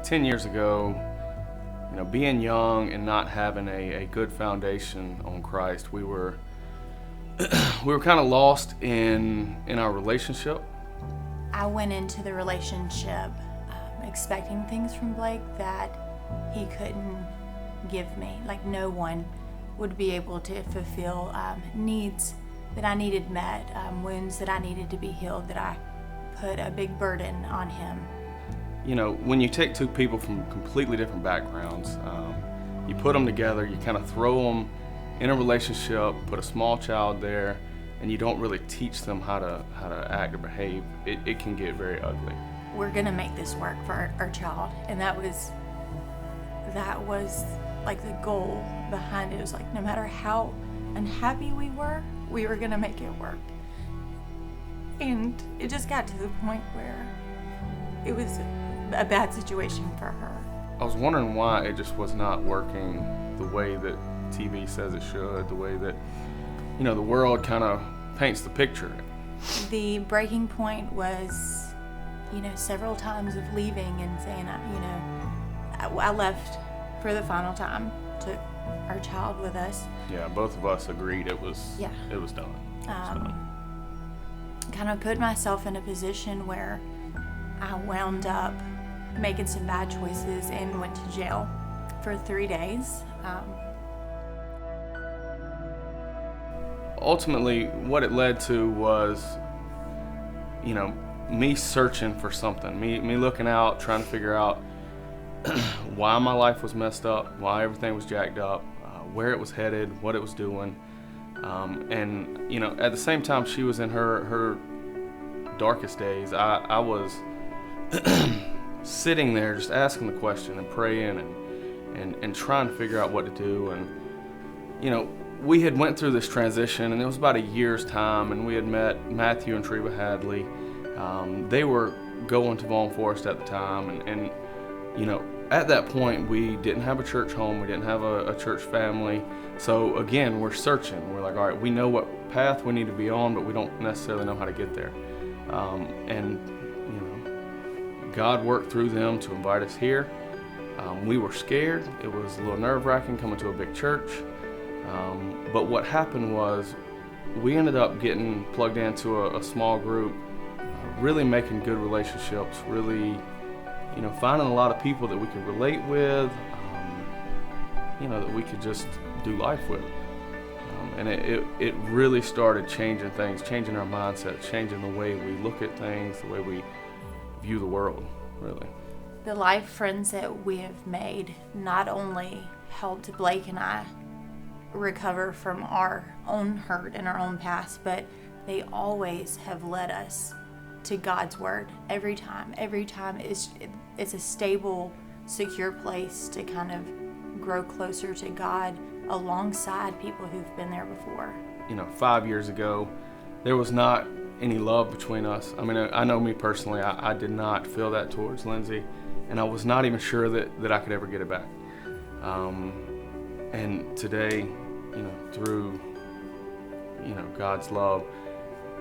10 years ago, being young and not having a good foundation on Christ, we were kind of lost in our relationship. I went into the relationship expecting things from Blake that he couldn't give me. Like, no one would be able to fulfill needs that I needed met, wounds that I needed to be healed, that I put a big burden on him. When you take two people from completely different backgrounds, you put them together, you kind of throw them in a relationship, put a small child there, and you don't really teach them how to act or behave, it can get very ugly. We're gonna make this work for our child, and that was like the goal behind it. It was like, no matter how unhappy we were gonna make it work. And it just got to the point where it was a bad situation for her. I was wondering why it just was not working the way that TV says it should, the way that, the world kind of paints the picture. The breaking point was, several times of leaving and saying, I left for the final time, took our child with us. Yeah, both of us agreed it was done. Kind of put myself in a position where I wound up making some bad choices and went to jail for 3 days. Ultimately, what it led to was, me searching for something, me looking out, trying to figure out why my life was messed up, why everything was jacked up, where it was headed, what it was doing. And at the same time she was in her darkest days, I was sitting there just asking the question and praying and trying to figure out what to do. And we had went through this transition, and it was about a year's time, and we had met Matthew and Treva Hadley. They were going to Vaughn Forest at the time, and at that point we didn't have a church home, we didn't have a church family. So again, we're searching. We're like, all right, we know what path we need to be on, but we don't necessarily know how to get there. God worked through them to invite us here. We were scared. It was a little nerve-wracking coming to a big church. But what happened was we ended up getting plugged into a small group, really making good relationships, really, finding a lot of people that we could relate with, that we could just do life with. And it really started changing things, changing our mindsets, changing the way we look at things, the way we view the world, really. The life friends that we have made not only helped Blake and I recover from our own hurt and our own past, but they always have led us to God's word every time. Every time it's a stable, secure place to kind of grow closer to God alongside people who've been there before. 5 years ago, there was not any love between us. I mean, I know me personally, I did not feel that towards Lindsey, and I was not even sure that I could ever get it back. And today, through, God's love,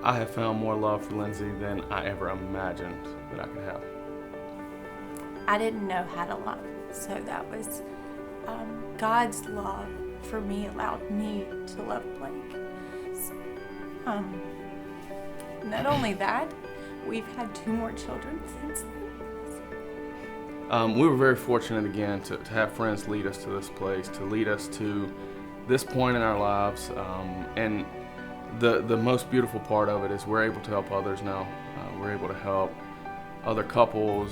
I have found more love for Lindsey than I ever imagined that I could have. I didn't know how to love, so that was God's love for me allowed me to love Blake. Not only that, we've had 2 more children since then. We were very fortunate again to have friends lead us to this place, to lead us to this point in our lives. And the most beautiful part of it is we're able to help others now. We're able to help other couples,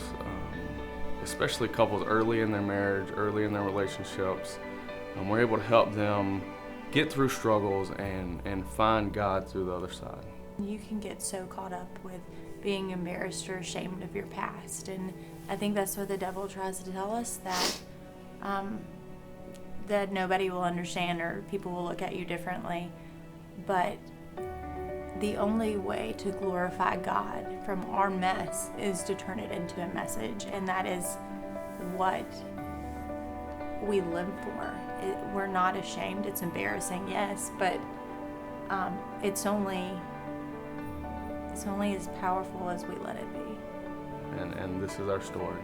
especially couples early in their marriage, early in their relationships. We're able to help them get through struggles and find God through the other side. You can get so caught up with being embarrassed or ashamed of your past, and I think that's what the devil tries to tell us, that nobody will understand or people will look at you differently. But the only way to glorify God from our mess is to turn it into a message, and that is what we live for. We're not ashamed. It's embarrassing, yes, but it's only as powerful as we let it be. And this is our story.